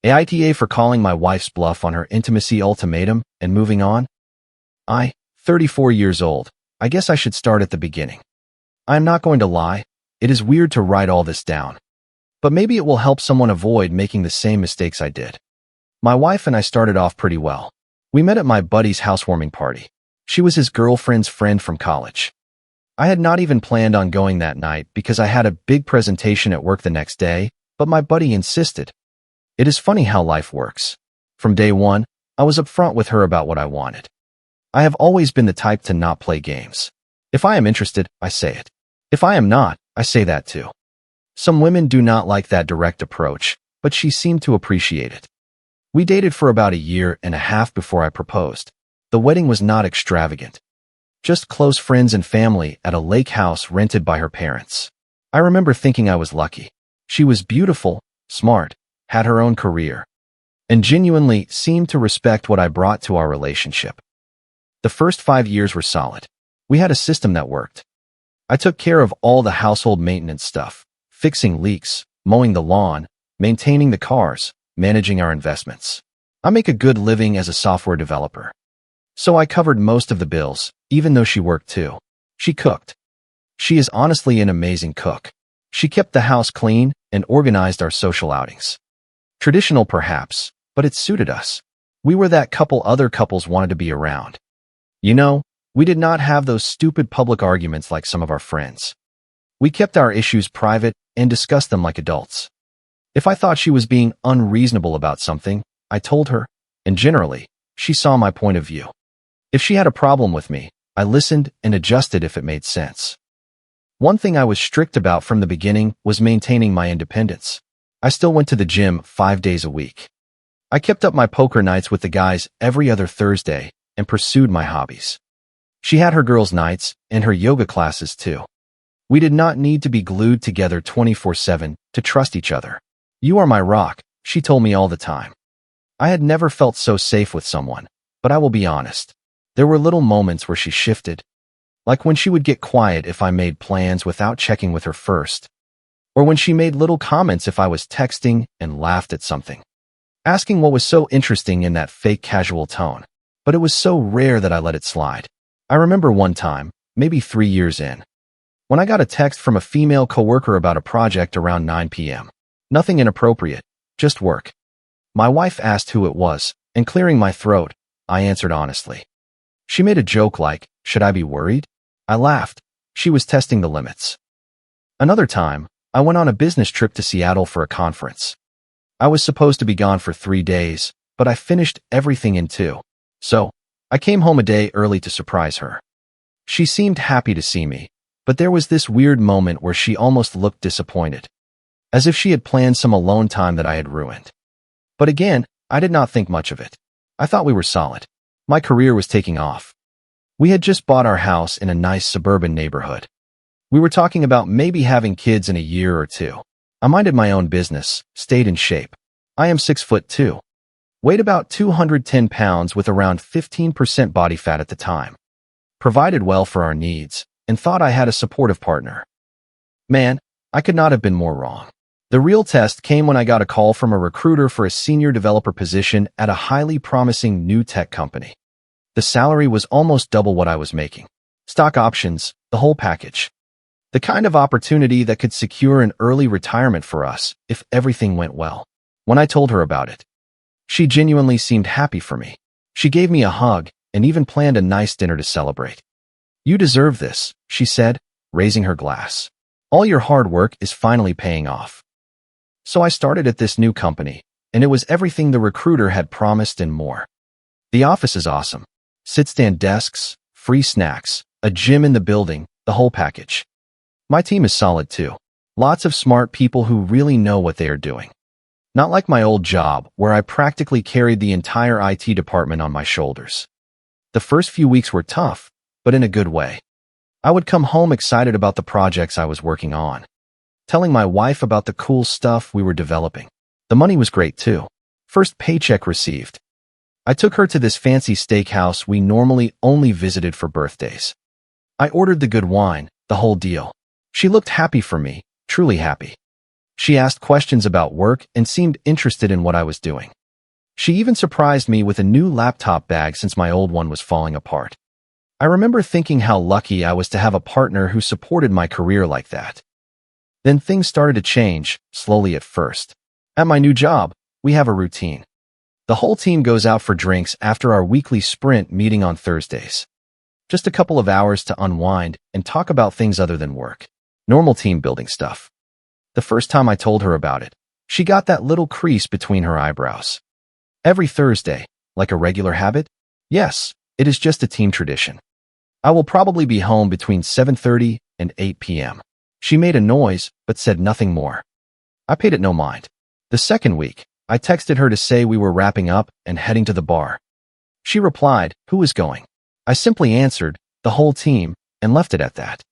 AITA for calling my wife's bluff on her intimacy ultimatum and moving on? 34 years old. I guess I should start at the beginning. I am not going to lie, it is weird to write all this down. But maybe it will help someone avoid making the same mistakes I did. My wife and I started off pretty well. We met at my buddy's housewarming party. She was his girlfriend's friend from college. I had not even planned on going that night because I had a big presentation at work the next day, but my buddy insisted. It is funny how life works. From day one, I was upfront with her about what I wanted. I have always been the type to not play games. If I am interested, I say it. If I am not, I say that too. Some women do not like that direct approach, but she seemed to appreciate it. We dated for about a year and a half before I proposed. The wedding was not extravagant. Just close friends and family at a lake house rented by her parents. I remember thinking I was lucky. She was beautiful, smart, had her own career, and genuinely seemed to respect what I brought to our relationship. The first 5 years were solid. We had a system that worked. I took care of all the household maintenance stuff, fixing leaks, mowing the lawn, maintaining the cars, managing our investments. I make a good living as a software developer. So I covered most of the bills, even though she worked too. She cooked. She is honestly an amazing cook. She kept the house clean and organized our social outings. Traditional perhaps, but it suited us. We were that couple other couples wanted to be around. You know, we did not have those stupid public arguments like some of our friends. We kept our issues private and discussed them like adults. If I thought she was being unreasonable about something, I told her, and generally, she saw my point of view. If she had a problem with me, I listened and adjusted if it made sense. One thing I was strict about from the beginning was maintaining my independence. I still went to the gym 5 days a week. I kept up my poker nights with the guys every other Thursday and pursued my hobbies. She had her girls' nights and her yoga classes too. We did not need to be glued together 24/7 to trust each other. You are my rock, she told me all the time. I had never felt so safe with someone, but I will be honest. There were little moments where she shifted. Like when she would get quiet if I made plans without checking with her first. Or when she made little comments if I was texting and laughed at something, asking what was so interesting in that fake casual tone. But it was so rare that I let it slide. I remember one time, maybe 3 years in, when I got a text from a female coworker about a project around 9 p.m. Nothing inappropriate, just work. My wife asked who it was, and clearing my throat, I answered honestly. She made a joke like, should I be worried? I laughed. She was testing the limits. Another time, I went on a business trip to Seattle for a conference. I was supposed to be gone for 3 days, but I finished everything in 2. So, I came home a day early to surprise her. She seemed happy to see me, but there was this weird moment where she almost looked disappointed, as if she had planned some alone time that I had ruined. But again, I did not think much of it. I thought we were solid. My career was taking off. We had just bought our house in a nice suburban neighborhood. We were talking about maybe having kids in a year or 2. I minded my own business, stayed in shape. I am 6'2". Weighed about 210 pounds with around 15% body fat at the time. Provided well for our needs, and thought I had a supportive partner. Man, I could not have been more wrong. The real test came when I got a call from a recruiter for a senior developer position at a highly promising new tech company. The salary was almost double what I was making. Stock options, the whole package. The kind of opportunity that could secure an early retirement for us if everything went well. When I told her about it, she genuinely seemed happy for me. She gave me a hug and even planned a nice dinner to celebrate. You deserve this, she said, raising her glass. All your hard work is finally paying off. So I started at this new company, and it was everything the recruiter had promised and more. The office is awesome. Sit-stand desks, free snacks, a gym in the building, the whole package. My team is solid too. Lots of smart people who really know what they are doing. Not like my old job, where I practically carried the entire IT department on my shoulders. The first few weeks were tough, but in a good way. I would come home excited about the projects I was working on, telling my wife about the cool stuff we were developing. The money was great too. First paycheck received. I took her to this fancy steakhouse we normally only visited for birthdays. I ordered the good wine, the whole deal. She looked happy for me, truly happy. She asked questions about work and seemed interested in what I was doing. She even surprised me with a new laptop bag since my old one was falling apart. I remember thinking how lucky I was to have a partner who supported my career like that. Then things started to change, slowly at first. At my new job, we have a routine. The whole team goes out for drinks after our weekly sprint meeting on Thursdays. Just a couple of hours to unwind and talk about things other than work. Normal team building stuff. The first time I told her about it, she got that little crease between her eyebrows. Every Thursday, like a regular habit? Yes, it is just a team tradition. I will probably be home between 7:30 and 8 p.m. She made a noise, but said nothing more. I paid it no mind. The second week, I texted her to say we were wrapping up and heading to the bar. She replied, "Who is going?" I simply answered, "The whole team," and left it at that.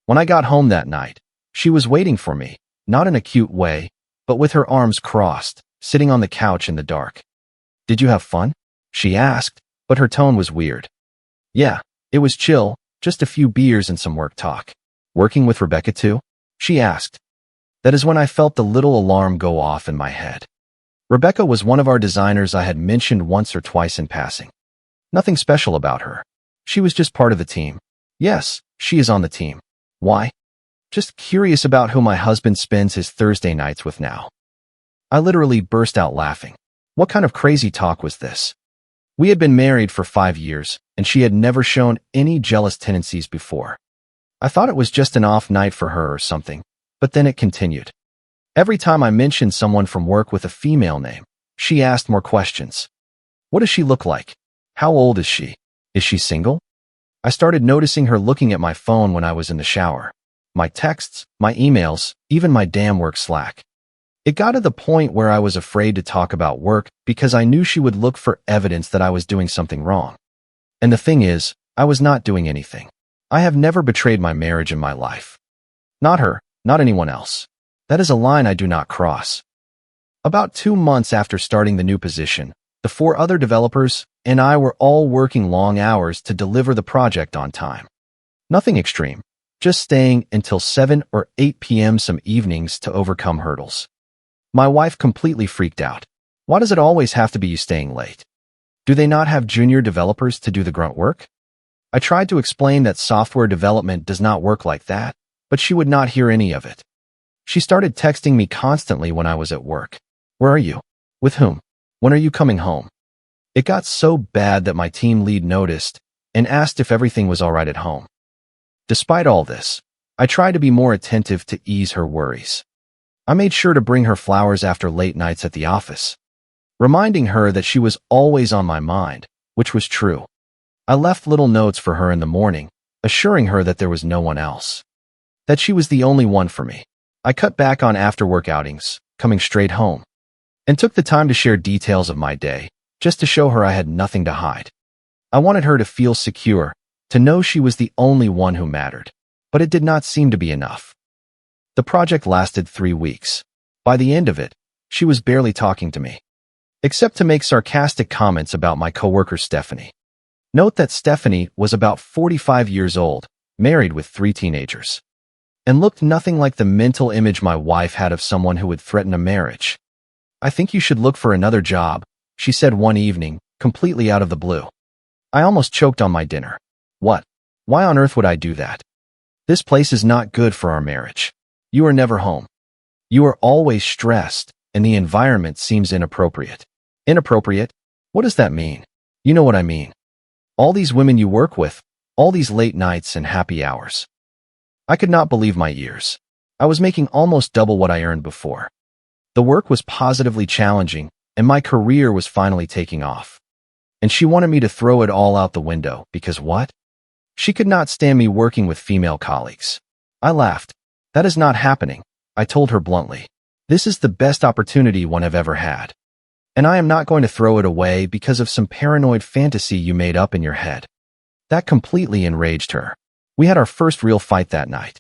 When I got home that night, she was waiting for me, not in a cute way, but with her arms crossed, sitting on the couch in the dark. "Did you have fun?" she asked, but her tone was weird. "Yeah, it was chill, just a few beers and some work talk." "Working with Rebecca too?" she asked. That is when I felt the little alarm go off in my head. Rebecca was one of our designers I had mentioned once or twice in passing. Nothing special about her. She was just part of the team. Yes, she is on the team. Why? Just curious about who my husband spends his Thursday nights with now. I literally burst out laughing. What kind of crazy talk was this? We had been married for 5 years, and she had never shown any jealous tendencies before. I thought it was just an off night for her or something, but then it continued. Every time I mentioned someone from work with a female name, she asked more questions. What does she look like? How old is she? Is she single? I started noticing her looking at my phone when I was in the shower. My texts, my emails, even my damn work Slack. It got to the point where I was afraid to talk about work because I knew she would look for evidence that I was doing something wrong. And the thing is, I was not doing anything. I have never betrayed my marriage in my life. Not her, not anyone else. That is a line I do not cross. About 2 months after starting the new position, the 4 other developers and I were all working long hours to deliver the project on time. Nothing extreme, just staying until 7 or 8 p.m. some evenings to overcome hurdles. My wife completely freaked out. Why does it always have to be you staying late? Do they not have junior developers to do the grunt work? I tried to explain that software development does not work like that, but she would not hear any of it. She started texting me constantly when I was at work. Where are you? With whom? When are you coming home? It got so bad that my team lead noticed and asked if everything was all right at home. Despite all this, I tried to be more attentive to ease her worries. I made sure to bring her flowers after late nights at the office, reminding her that she was always on my mind, which was true. I left little notes for her in the morning, assuring her that there was no one else, that she was the only one for me. I cut back on after-work outings, coming straight home, and took the time to share details of my day, just to show her I had nothing to hide. I wanted her to feel secure, to know she was the only one who mattered, but it did not seem to be enough. The project lasted 3 weeks. By the end of it, she was barely talking to me, except to make sarcastic comments about my coworker Stephanie. Note that Stephanie was about 45 years old, married with 3 teenagers, and looked nothing like the mental image my wife had of someone who would threaten a marriage. "I think you should look for another job," she said one evening, completely out of the blue. I almost choked on my dinner. What? Why on earth would I do that? This place is not good for our marriage. You are never home. You are always stressed, and the environment seems inappropriate. Inappropriate? What does that mean? You know what I mean. All these women you work with, all these late nights and happy hours. I could not believe my ears. I was making almost double what I earned before. The work was positively challenging, and my career was finally taking off. And she wanted me to throw it all out the window, because what? She could not stand me working with female colleagues. I laughed. That is not happening, I told her bluntly. This is the best opportunity one have ever had. And I am not going to throw it away because of some paranoid fantasy you made up in your head. That completely enraged her. We had our first real fight that night.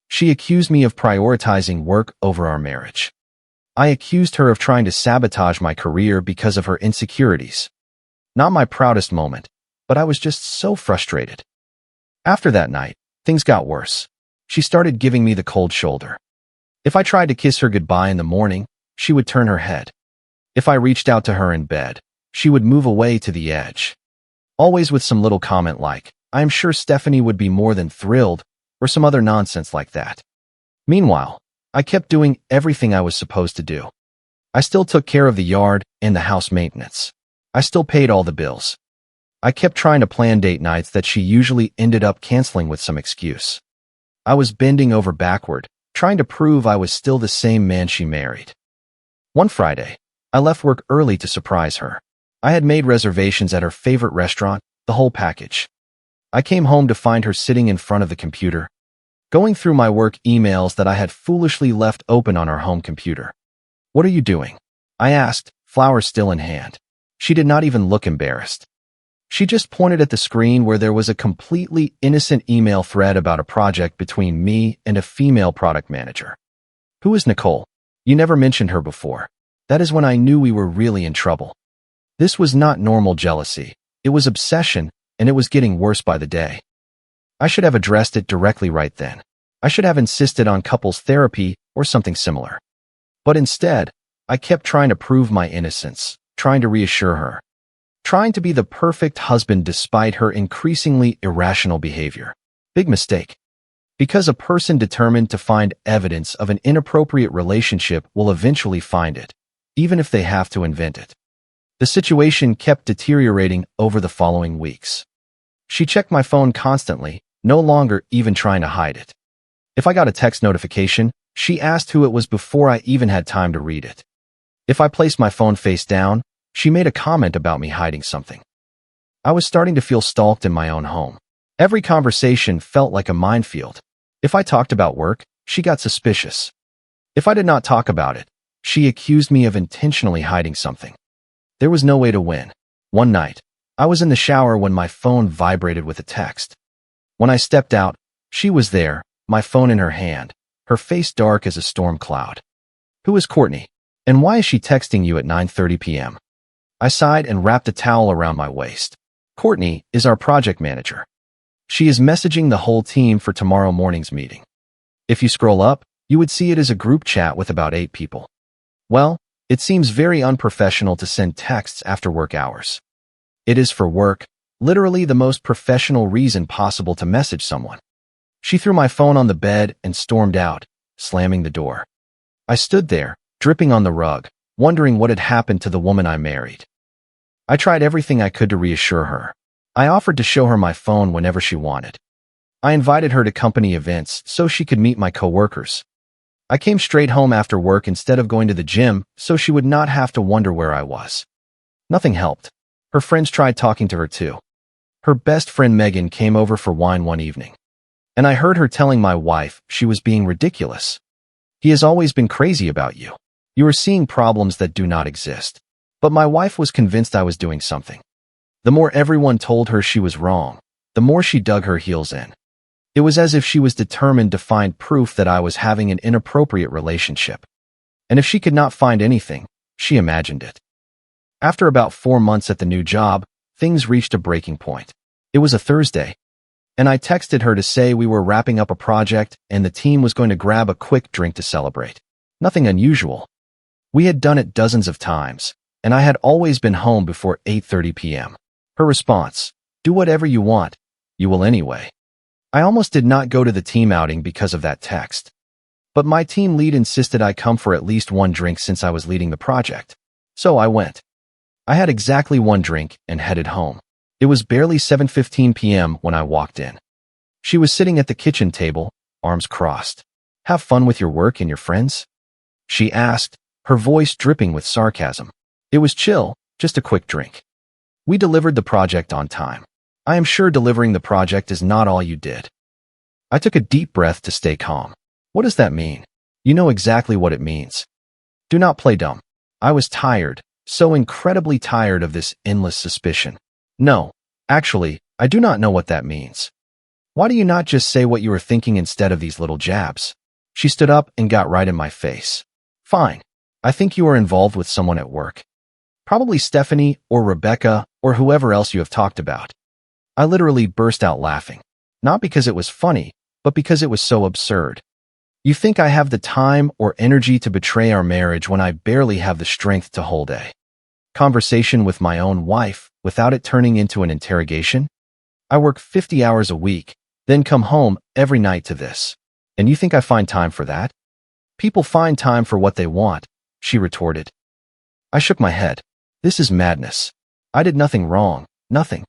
She accused me of prioritizing work over our marriage. I accused her of trying to sabotage my career because of her insecurities. Not my proudest moment, but I was just so frustrated. After that night, things got worse. She started giving me the cold shoulder. If I tried to kiss her goodbye in the morning, she would turn her head. If I reached out to her in bed, she would move away to the edge. Always with some little comment like, "I am sure Stephanie would be more than thrilled," or some other nonsense like that. Meanwhile, I kept doing everything I was supposed to do. I still took care of the yard and the house maintenance. I still paid all the bills. I kept trying to plan date nights that she usually ended up canceling with some excuse. I was bending over backward, trying to prove I was still the same man she married. One Friday, I left work early to surprise her. I had made reservations at her favorite restaurant, the whole package. I came home to find her sitting in front of the computer, going through my work emails that I had foolishly left open on our home computer. "What are you doing?" I asked, flowers still in hand. She did not even look embarrassed. She just pointed at the screen where there was a completely innocent email thread about a project between me and a female product manager. "Who is Nicole? You never mentioned her before." That is when I knew we were really in trouble. This was not normal jealousy. It was obsession, and it was getting worse by the day. I should have addressed it directly right then. I should have insisted on couples therapy or something similar. But instead, I kept trying to prove my innocence, trying to reassure her, trying to be the perfect husband despite her increasingly irrational behavior. Big mistake. Because a person determined to find evidence of an inappropriate relationship will eventually find it, even if they have to invent it. The situation kept deteriorating over the following weeks. She checked my phone constantly, no longer even trying to hide it. If I got a text notification, she asked who it was before I even had time to read it. If I placed my phone face down, she made a comment about me hiding something. I was starting to feel stalked in my own home. Every conversation felt like a minefield. If I talked about work, she got suspicious. If I did not talk about it, she accused me of intentionally hiding something. There was no way to win. One night, I was in the shower when my phone vibrated with a text. When I stepped out, she was there, my phone in her hand, her face dark as a storm cloud. "Who is Courtney? And why is she texting you at 9:30 p.m.? I sighed and wrapped a towel around my waist. "Courtney is our project manager. She is messaging the whole team for tomorrow morning's meeting. If you scroll up, you would see it as a group chat with about 8 people. Well, it seems very unprofessional to send texts after work hours. It is for work, literally the most professional reason possible to message someone." She threw my phone on the bed and stormed out, slamming the door. I stood there, dripping on the rug, wondering what had happened to the woman I married. I tried everything I could to reassure her. I offered to show her my phone whenever she wanted. I invited her to company events so she could meet my coworkers. I came straight home after work instead of going to the gym so she would not have to wonder where I was. Nothing helped. Her friends tried talking to her too. Her best friend Megan came over for wine one evening, and I heard her telling my wife she was being ridiculous. "He has always been crazy about you. You are seeing problems that do not exist." But my wife was convinced I was doing something. The more everyone told her she was wrong, the more she dug her heels in. It was as if she was determined to find proof that I was having an inappropriate relationship. And if she could not find anything, she imagined it. After about 4 months at the new job, things reached a breaking point. It was a Thursday, and I texted her to say we were wrapping up a project and the team was going to grab a quick drink to celebrate. Nothing unusual. We had done it dozens of times, and I had always been home before 8:30 p.m. Her response: "Do whatever you want. You will anyway." I almost did not go to the team outing because of that text. But my team lead insisted I come for at least one drink since I was leading the project. So I went. I had exactly one drink and headed home. It was barely 7:15 p.m. when I walked in. She was sitting at the kitchen table, arms crossed. "Have fun with your work and your friends?" she asked, her voice dripping with sarcasm. It was chill, just a quick drink. We delivered the project on time. I am sure delivering the project is not all you did. I took a deep breath to stay calm. What does that mean? You know exactly what it means. Do not play dumb. I was tired, so incredibly tired of this endless suspicion. No, actually, I do not know what that means. Why do you not just say what you are thinking instead of these little jabs? She stood up and got right in my face. Fine. I think you are involved with someone at work. Probably Stephanie or Rebecca or whoever else you have talked about. I literally burst out laughing. Not because it was funny, but because it was so absurd. You think I have the time or energy to betray our marriage when I barely have the strength to hold a conversation with my own wife without it turning into an interrogation? I work 50 hours a week, then come home every night to this. And you think I find time for that? People find time for what they want, she retorted. I shook my head. This is madness. I did nothing wrong, nothing.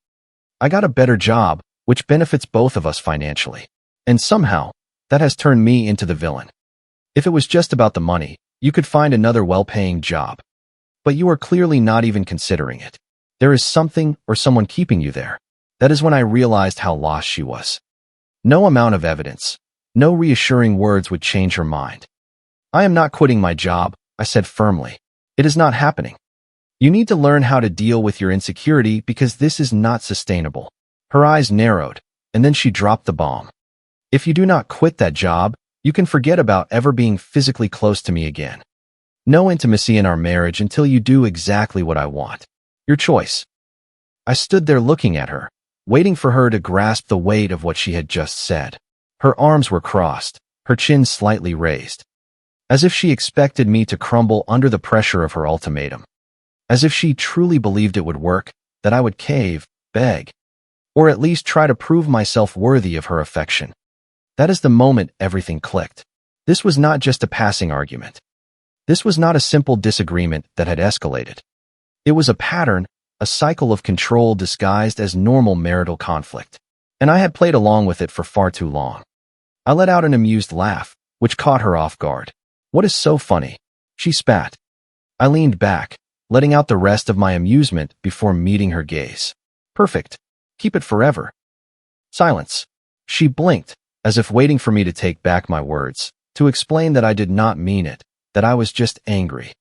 I got a better job, which benefits both of us financially. And somehow, that has turned me into the villain. If it was just about the money, you could find another well-paying job. But you are clearly not even considering it. There is something or someone keeping you there. That is when I realized how lost she was. No amount of evidence, no reassuring words would change her mind. I am not quitting my job, I said firmly. It is not happening. You need to learn how to deal with your insecurity because this is not sustainable. Her eyes narrowed, and then she dropped the bomb. If you do not quit that job, you can forget about ever being physically close to me again. No intimacy in our marriage until you do exactly what I want. Your choice. I stood there looking at her, waiting for her to grasp the weight of what she had just said. Her arms were crossed, her chin slightly raised, as if she expected me to crumble under the pressure of her ultimatum. As if she truly believed it would work, that I would cave, beg, or at least try to prove myself worthy of her affection. That is the moment everything clicked. This was not just a passing argument. This was not a simple disagreement that had escalated. It was a pattern, a cycle of control disguised as normal marital conflict. And I had played along with it for far too long. I let out an amused laugh, which caught her off guard. What is so funny? She spat. I leaned back, letting out the rest of my amusement before meeting her gaze. Perfect. Keep it forever. Silence. She blinked, as if waiting for me to take back my words, to explain that I did not mean it, that I was just angry.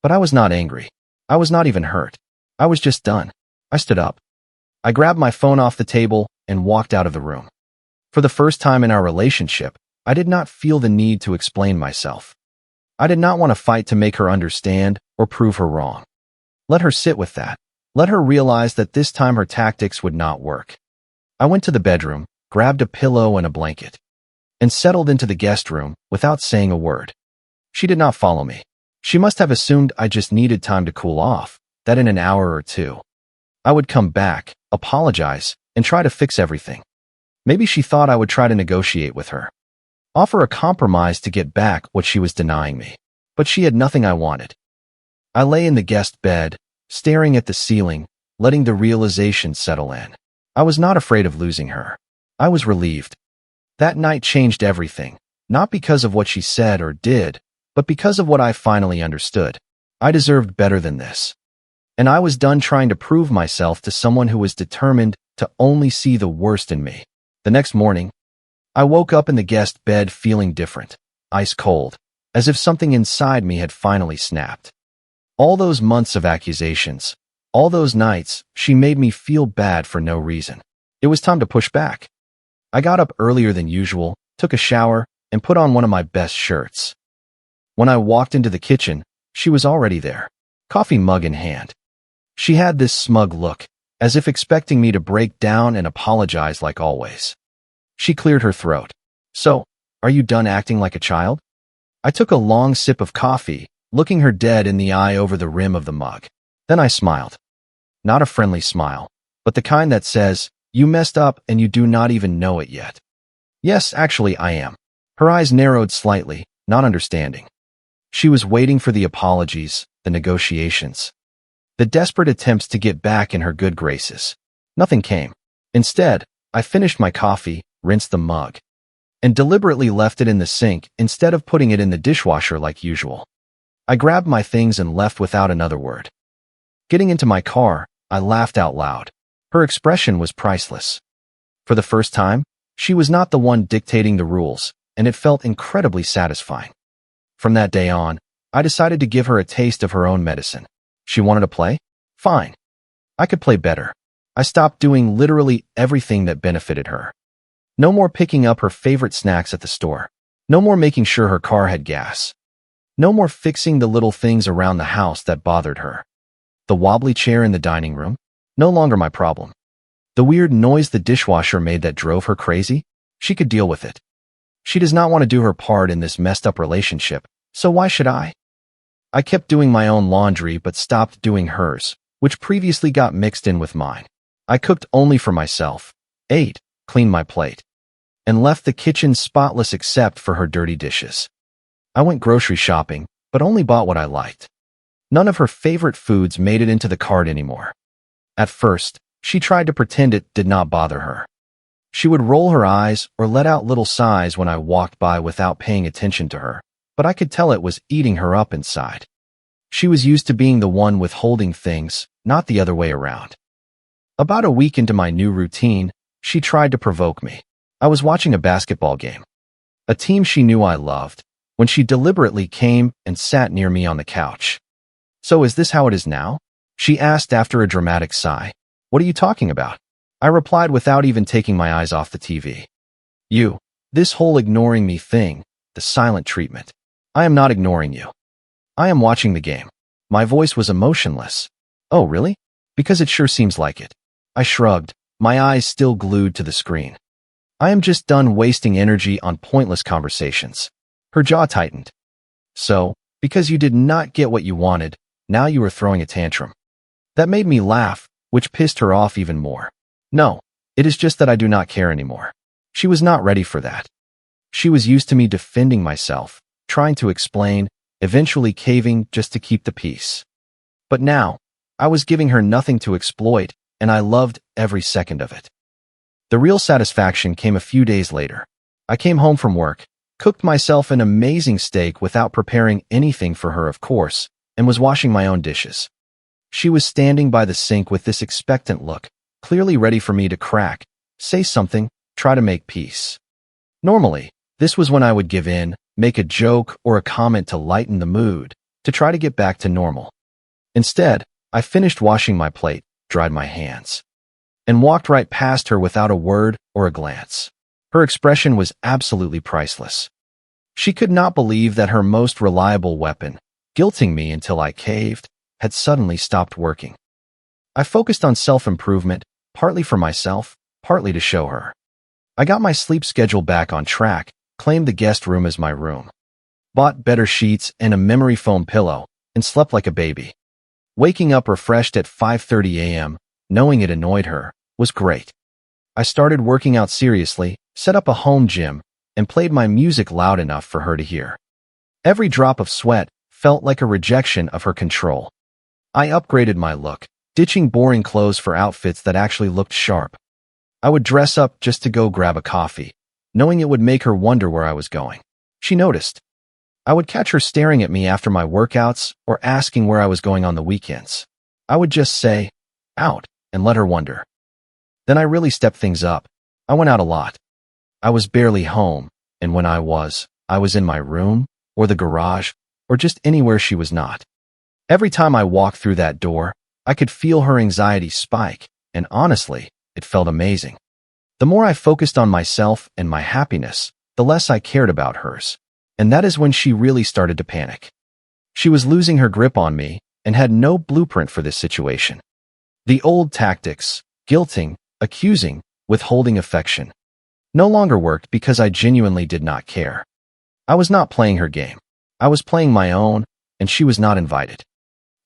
But I was not angry. I was not even hurt. I was just done. I stood up. I grabbed my phone off the table and walked out of the room. For the first time in our relationship, I did not feel the need to explain myself. I did not want to fight to make her understand or prove her wrong. Let her sit with that. Let her realize that this time her tactics would not work. I went to the bedroom, grabbed a pillow and a blanket, and settled into the guest room without saying a word. She did not follow me. She must have assumed I just needed time to cool off, that in an hour or two, I would come back, apologize, and try to fix everything. Maybe she thought I would try to negotiate with her, offer a compromise to get back what she was denying me. But she had nothing I wanted. I lay in the guest bed, staring at the ceiling, letting the realization settle in. I was not afraid of losing her. I was relieved. That night changed everything, not because of what she said or did, but because of what I finally understood. I deserved better than this. And I was done trying to prove myself to someone who was determined to only see the worst in me. The next morning, I woke up in the guest bed feeling different, ice cold, as if something inside me had finally snapped. All those months of accusations, all those nights, she made me feel bad for no reason. It was time to push back. I got up earlier than usual, took a shower, and put on one of my best shirts. When I walked into the kitchen, she was already there, coffee mug in hand. She had this smug look, as if expecting me to break down and apologize like always. She cleared her throat. So, are you done acting like a child? I took a long sip of coffee, looking her dead in the eye over the rim of the mug. Then I smiled. Not a friendly smile, but the kind that says, you messed up and you do not even know it yet. Yes, actually I am. Her eyes narrowed slightly, not understanding. She was waiting for the apologies, the negotiations, the desperate attempts to get back in her good graces. Nothing came. Instead, I finished my coffee, rinsed the mug, and deliberately left it in the sink instead of putting it in the dishwasher like usual. I grabbed my things and left without another word. Getting into my car, I laughed out loud. Her expression was priceless. For the first time, she was not the one dictating the rules, and it felt incredibly satisfying. From that day on, I decided to give her a taste of her own medicine. She wanted to play? Fine. I could play better. I stopped doing literally everything that benefited her. No more picking up her favorite snacks at the store. No more making sure her car had gas. No more fixing the little things around the house that bothered her. The wobbly chair in the dining room? No longer my problem. The weird noise the dishwasher made that drove her crazy? She could deal with it. She does not want to do her part in this messed up relationship, so why should I? I kept doing my own laundry but stopped doing hers, which previously got mixed in with mine. I cooked only for myself, ate, cleaned my plate, and left the kitchen spotless except for her dirty dishes. I went grocery shopping, but only bought what I liked. None of her favorite foods made it into the cart anymore. At first, she tried to pretend it did not bother her. She would roll her eyes or let out little sighs when I walked by without paying attention to her, but I could tell it was eating her up inside. She was used to being the one withholding things, not the other way around. About a week into my new routine, she tried to provoke me. I was watching a basketball game, a team she knew I loved, when she deliberately came and sat near me on the couch. "So is this how it is now?" she asked after a dramatic sigh. "What are you talking about?" I replied without even taking my eyes off the TV. This whole ignoring me thing, the silent treatment. I am not ignoring you. I am watching the game." My voice was emotionless. "Oh, really? Because it sure seems like it." I shrugged, my eyes still glued to the screen. "I am just done wasting energy on pointless conversations." Her jaw tightened. "So, because you did not get what you wanted, now you are throwing a tantrum." That made me laugh, which pissed her off even more. "No, it is just that I do not care anymore." She was not ready for that. She was used to me defending myself, trying to explain, eventually caving just to keep the peace. But now, I was giving her nothing to exploit, and I loved every second of it. The real satisfaction came a few days later. I came home from work, cooked myself an amazing steak without preparing anything for her, of course, and was washing my own dishes. She was standing by the sink with this expectant look, clearly ready for me to crack, say something, try to make peace. Normally, this was when I would give in, make a joke or a comment to lighten the mood, to try to get back to normal. Instead, I finished washing my plate, dried my hands, and walked right past her without a word or a glance. Her expression was absolutely priceless. She could not believe that her most reliable weapon, guilting me until I caved, had suddenly stopped working. I focused on self-improvement, partly for myself, partly to show her. I got my sleep schedule back on track, claimed the guest room as my room, bought better sheets and a memory foam pillow, and slept like a baby. Waking up refreshed at 5:30 a.m., knowing it annoyed her, was great. I started working out seriously, set up a home gym, and played my music loud enough for her to hear. Every drop of sweat felt like a rejection of her control. I upgraded my look, ditching boring clothes for outfits that actually looked sharp. I would dress up just to go grab a coffee, knowing it would make her wonder where I was going. She noticed. I would catch her staring at me after my workouts or asking where I was going on the weekends. I would just say, "Out," and let her wonder. Then I really stepped things up. I went out a lot. I was barely home, and when I was in my room, or the garage, or just anywhere she was not. Every time I walked through that door, I could feel her anxiety spike, and honestly, it felt amazing. The more I focused on myself and my happiness, the less I cared about hers. And that is when she really started to panic. She was losing her grip on me and had no blueprint for this situation. The old tactics, guilting, accusing, withholding affection, no longer worked because I genuinely did not care. I was not playing her game. I was playing my own, and she was not invited.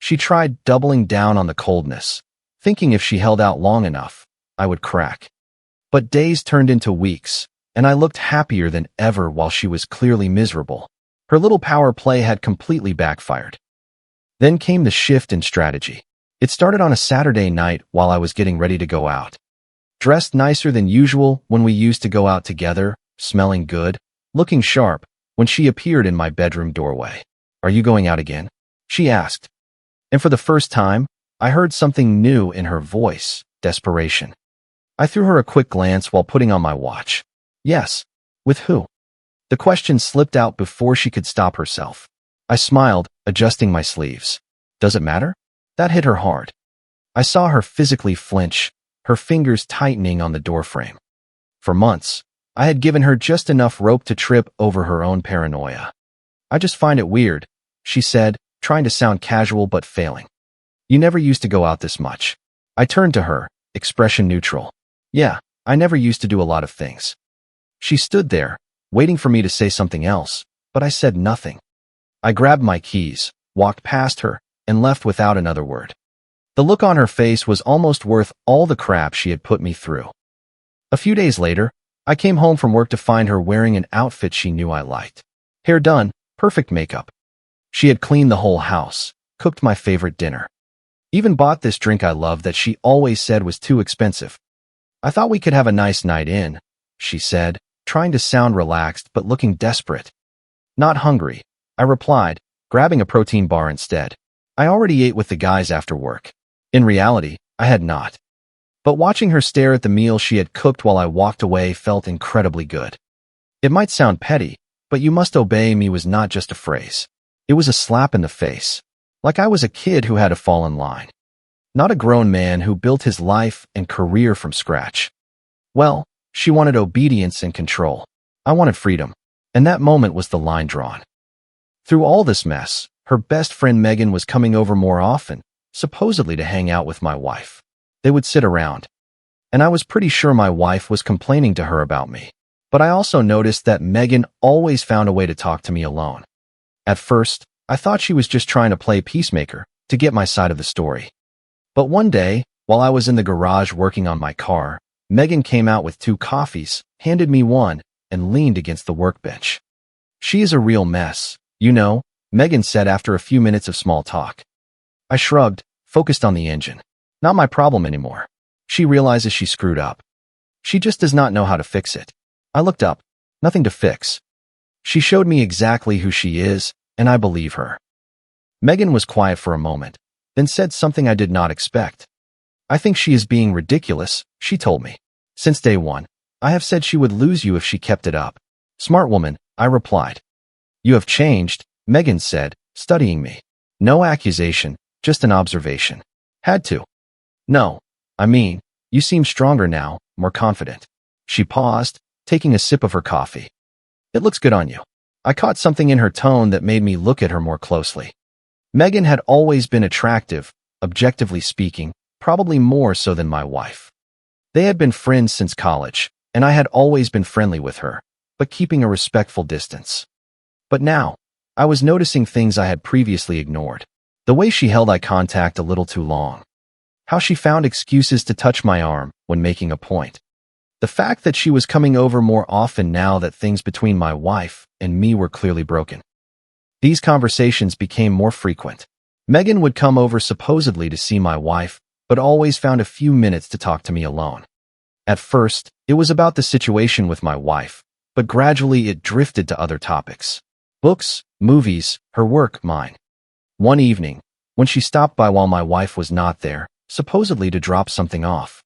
She tried doubling down on the coldness, thinking if she held out long enough, I would crack. But days turned into weeks, and I looked happier than ever while she was clearly miserable. Her little power play had completely backfired. Then came the shift in strategy. It started on a Saturday night while I was getting ready to go out. Dressed nicer than usual when we used to go out together, smelling good, looking sharp, when she appeared in my bedroom doorway. "Are you going out again?" she asked. And for the first time, I heard something new in her voice, desperation. I threw her a quick glance while putting on my watch. "Yes. With who?" The question slipped out before she could stop herself. I smiled, adjusting my sleeves. "Does it matter?" That hit her hard. I saw her physically flinch, her fingers tightening on the doorframe. For months, I had given her just enough rope to trip over her own paranoia. "I just find it weird," she said, trying to sound casual but failing. "You never used to go out this much." I turned to her, expression neutral. "Yeah, I never used to do a lot of things." She stood there, waiting for me to say something else, but I said nothing. I grabbed my keys, walked past her, and left without another word. The look on her face was almost worth all the crap she had put me through. A few days later, I came home from work to find her wearing an outfit she knew I liked. Hair done, perfect makeup. She had cleaned the whole house, cooked my favorite dinner. Even bought this drink I loved that she always said was too expensive. I thought we could have a nice night in, she said, trying to sound relaxed but looking desperate. Not hungry, I replied, grabbing a protein bar instead. I already ate with the guys after work. In reality, I had not. But watching her stare at the meal she had cooked while I walked away felt incredibly good. It might sound petty, but "you must obey me" was not just a phrase. It was a slap in the face. Like I was a kid who had to fall in line. Not a grown man who built his life and career from scratch. Well, she wanted obedience and control. I wanted freedom. And that moment was the line drawn. Through all this mess, her best friend Megan was coming over more often, supposedly to hang out with my wife. They would sit around. And I was pretty sure my wife was complaining to her about me. But I also noticed that Megan always found a way to talk to me alone. At first, I thought she was just trying to play peacemaker, to get my side of the story. But one day, while I was in the garage working on my car, Megan came out with 2 coffees, handed me one, and leaned against the workbench. "She is a real mess, you know," Megan said after a few minutes of small talk. I shrugged, focused on the engine. Not my problem anymore. She realizes she screwed up. She just does not know how to fix it. I looked up. Nothing to fix. She showed me exactly who she is, and I believe her. Megan was quiet for a moment, then said something I did not expect. "I think she is being ridiculous," she told me. "Since day one, I have said she would lose you if she kept it up." "Smart woman," I replied. "You have changed," Megan said, studying me. No accusation, just an observation. "Had to." "No, I mean, you seem stronger now, more confident." She paused, taking a sip of her coffee. "It looks good on you." I caught something in her tone that made me look at her more closely. Megan had always been attractive, objectively speaking, probably more so than my wife. They had been friends since college, and I had always been friendly with her, but keeping a respectful distance. But now, I was noticing things I had previously ignored. The way she held eye contact a little too long. How she found excuses to touch my arm when making a point. The fact that she was coming over more often now that things between my wife and me were clearly broken. These conversations became more frequent. Megan would come over supposedly to see my wife, but always found a few minutes to talk to me alone. At first, it was about the situation with my wife, but gradually it drifted to other topics. Books, movies, her work, mine. One evening, when she stopped by while my wife was not there, supposedly to drop something off.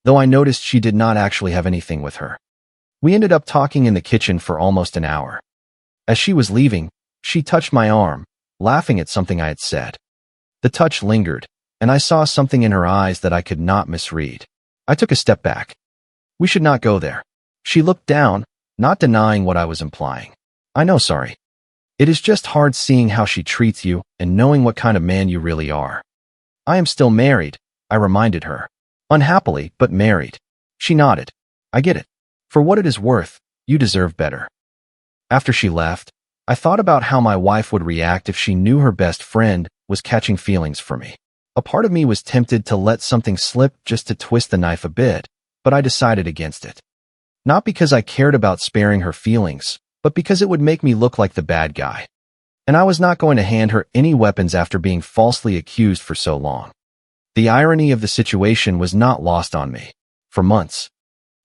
Though I noticed she did not actually have anything with her. We ended up talking in the kitchen for almost an hour. As she was leaving, she touched my arm, laughing at something I had said. The touch lingered, and I saw something in her eyes that I could not misread. I took a step back. "We should not go there." She looked down, not denying what I was implying. "I know, sorry. It is just hard seeing how she treats you and knowing what kind of man you really are." "I am still married," I reminded her. "Unhappily, but married." She nodded. "I get it. For what it is worth, you deserve better." After she left, I thought about how my wife would react if she knew her best friend was catching feelings for me. A part of me was tempted to let something slip just to twist the knife a bit, but I decided against it. Not because I cared about sparing her feelings, but because it would make me look like the bad guy. And I was not going to hand her any weapons after being falsely accused for so long. The irony of the situation was not lost on me. For months,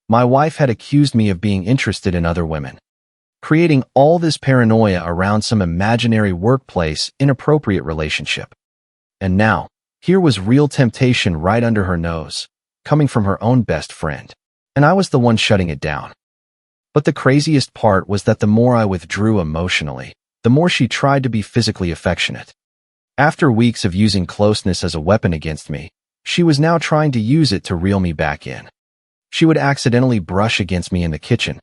my wife had accused me of being interested in other women, creating all this paranoia around some imaginary workplace inappropriate relationship. And now, here was real temptation right under her nose, coming from her own best friend. And I was the one shutting it down. But the craziest part was that the more I withdrew emotionally, the more she tried to be physically affectionate. After weeks of using closeness as a weapon against me, she was now trying to use it to reel me back in. She would accidentally brush against me in the kitchen.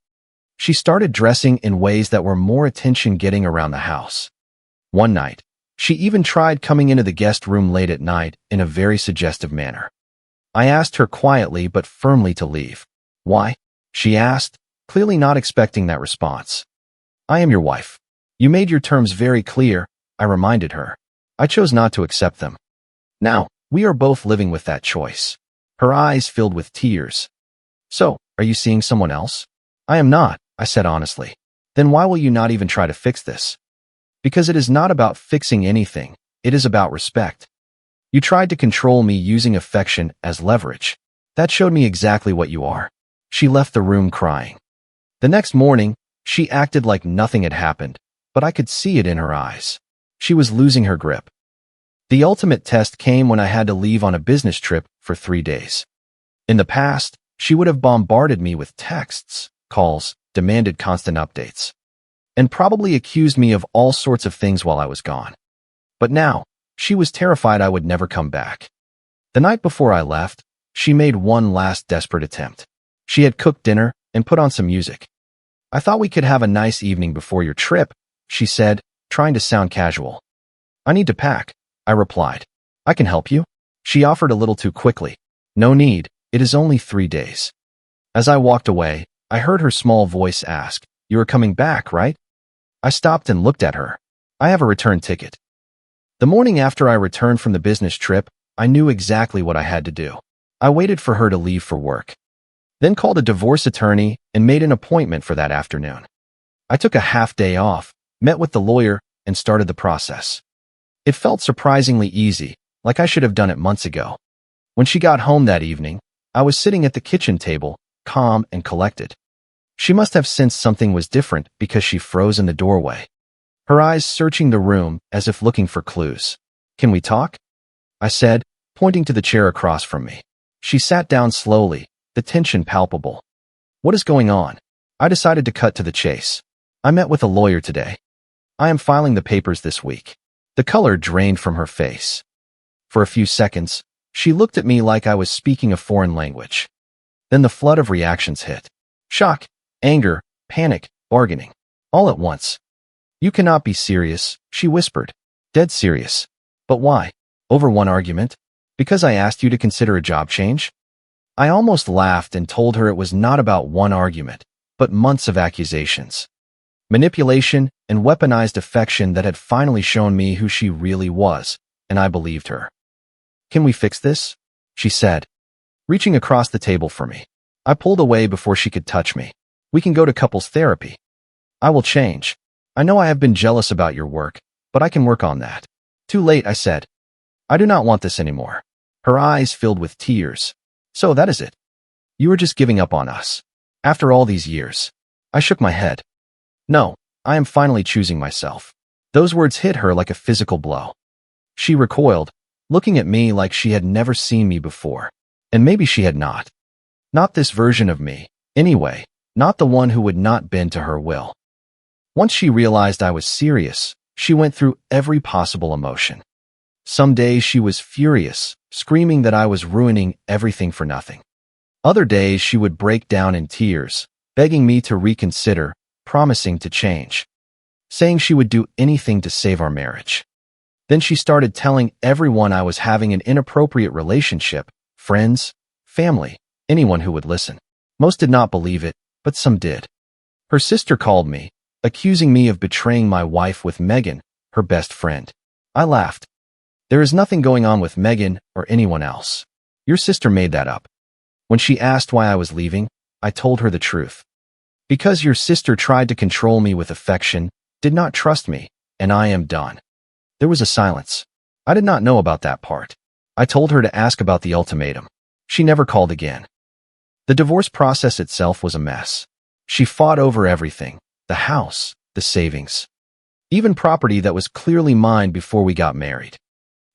She started dressing in ways that were more attention-getting around the house. One night, she even tried coming into the guest room late at night in a very suggestive manner. I asked her quietly but firmly to leave. "Why?" she asked, clearly not expecting that response. I am your wife. You made your terms very clear, I reminded her. I chose not to accept them. Now, we are both living with that choice. Her eyes filled with tears. So, are you seeing someone else? I am not, I said honestly. Then why will you not even try to fix this? Because it is not about fixing anything, it is about respect. You tried to control me using affection as leverage. That showed me exactly what you are. She left the room crying. The next morning, she acted like nothing had happened, but I could see it in her eyes. She was losing her grip. The ultimate test came when I had to leave on a business trip for 3 days. In the past, she would have bombarded me with texts, calls, demanded constant updates, and probably accused me of all sorts of things while I was gone. But now, she was terrified I would never come back. The night before I left, she made one last desperate attempt. She had cooked dinner and put on some music. I thought we could have a nice evening before your trip, she said, trying to sound casual. I need to pack, I replied. I can help you? She offered a little too quickly. No need, it is only 3 days. As I walked away, I heard her small voice ask, You are coming back, right? I stopped and looked at her. I have a return ticket. The morning after I returned from the business trip, I knew exactly what I had to do. I waited for her to leave for work, then called a divorce attorney and made an appointment for that afternoon. I took a half day off, met with the lawyer, and started the process. It felt surprisingly easy, like I should have done it months ago. When she got home that evening, I was sitting at the kitchen table, calm and collected. She must have sensed something was different because she froze in the doorway, her eyes searching the room as if looking for clues. Can we talk? I said, pointing to the chair across from me. She sat down slowly, the tension palpable. What is going on? I decided to cut to the chase. I met with a lawyer today. I am filing the papers this week. The color drained from her face. For a few seconds, she looked at me like I was speaking a foreign language. Then the flood of reactions hit. Shock, anger, panic, bargaining. All at once. You cannot be serious, she whispered. Dead serious. But why? Over one argument? Because I asked you to consider a job change? I almost laughed and told her it was not about one argument, but months of accusations, manipulation, and weaponized affection that had finally shown me who she really was, and I believed her. Can we fix this? She said, reaching across the table for me. I pulled away before she could touch me. We can go to couples therapy. I will change. I know I have been jealous about your work, but I can work on that. Too late, I said. I do not want this anymore. Her eyes filled with tears. So that is it. You are just giving up on us. After all these years. I shook my head. No, I am finally choosing myself. Those words hit her like a physical blow. She recoiled, looking at me like she had never seen me before. And maybe she had not. Not this version of me, anyway, not the one who would not bend to her will. Once she realized I was serious, she went through every possible emotion. Some days she was furious, screaming that I was ruining everything for nothing. Other days she would break down in tears, begging me to reconsider, promising to change, saying she would do anything to save our marriage. Then she started telling everyone I was having an inappropriate relationship, friends, family, anyone who would listen. Most did not believe it, but some did. Her sister called me, accusing me of betraying my wife with Megan, her best friend. I laughed. There is nothing going on with Megan or anyone else. Your sister made that up. When she asked why I was leaving, I told her the truth. Because your sister tried to control me with affection, did not trust me, and I am done. There was a silence. I did not know about that part. I told her to ask about the ultimatum. She never called again. The divorce process itself was a mess. She fought over everything, the house, the savings, even property that was clearly mine before we got married.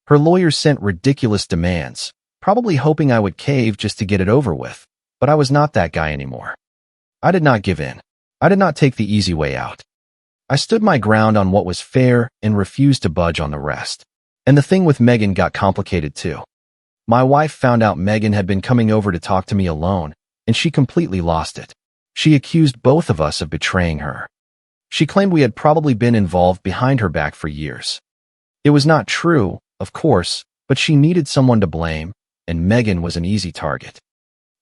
Her lawyers sent ridiculous demands, probably hoping I would cave just to get it over with, but I was not that guy anymore. I did not give in. I did not take the easy way out. I stood my ground on what was fair and refused to budge on the rest. And the thing with Megan got complicated too. My wife found out Megan had been coming over to talk to me alone, and she completely lost it. She accused both of us of betraying her. She claimed we had probably been involved behind her back for years. It was not true, of course, but she needed someone to blame, and Megan was an easy target.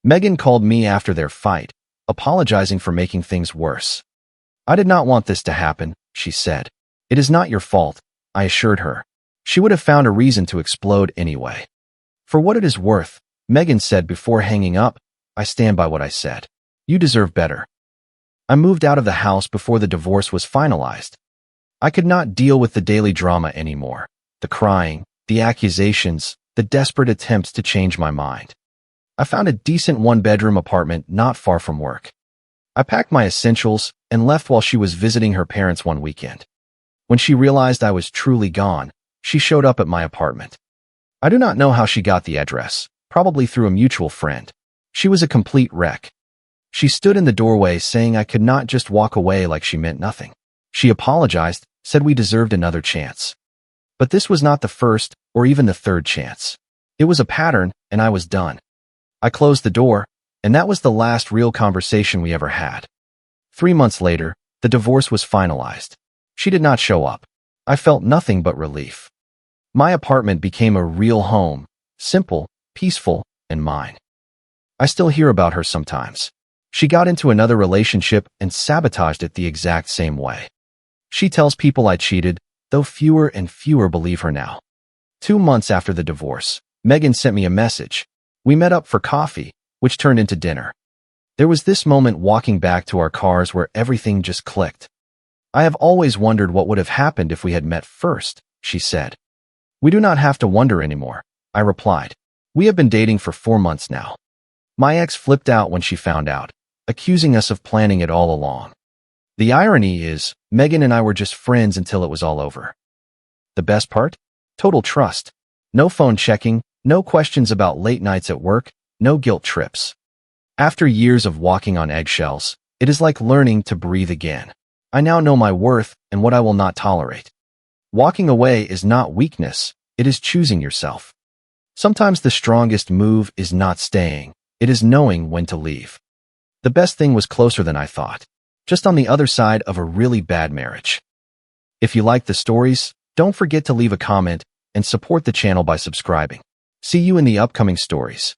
Megan called me after their fight, apologizing for making things worse. "I did not want this to happen," she said. "It is not your fault," I assured her. She would have found a reason to explode anyway. "For what it is worth," Megan said before hanging up, "I stand by what I said. You deserve better." I moved out of the house before the divorce was finalized. I could not deal with the daily drama anymore. The crying, the accusations, the desperate attempts to change my mind. I found a decent one-bedroom apartment not far from work. I packed my essentials and left while she was visiting her parents one weekend. When she realized I was truly gone, she showed up at my apartment. I do not know how she got the address, probably through a mutual friend. She was a complete wreck. She stood in the doorway saying I could not just walk away like she meant nothing. She apologized, said we deserved another chance. But this was not the first or even the third chance. It was a pattern, and I was done. I closed the door, and that was the last real conversation we ever had. 3 months later, the divorce was finalized. She did not show up. I felt nothing but relief. My apartment became a real home, simple, peaceful, and mine. I still hear about her sometimes. She got into another relationship and sabotaged it the exact same way. She tells people I cheated, though fewer and fewer believe her now. 2 months after the divorce, Megan sent me a message. We met up for coffee, which turned into dinner. There was this moment walking back to our cars where everything just clicked. "I have always wondered what would have happened if we had met first," she said. "We do not have to wonder anymore," I replied. "We have been dating for 4 months now." My ex flipped out when she found out, accusing us of planning it all along. The irony is, Megan and I were just friends until it was all over. The best part? Total trust. No phone checking, no questions about late nights at work, no guilt trips. After years of walking on eggshells, it is like learning to breathe again. I now know my worth and what I will not tolerate. Walking away is not weakness, it is choosing yourself. Sometimes the strongest move is not staying, it is knowing when to leave. The best thing was closer than I thought, just on the other side of a really bad marriage. If you like the stories, don't forget to leave a comment and support the channel by subscribing. See you in the upcoming stories.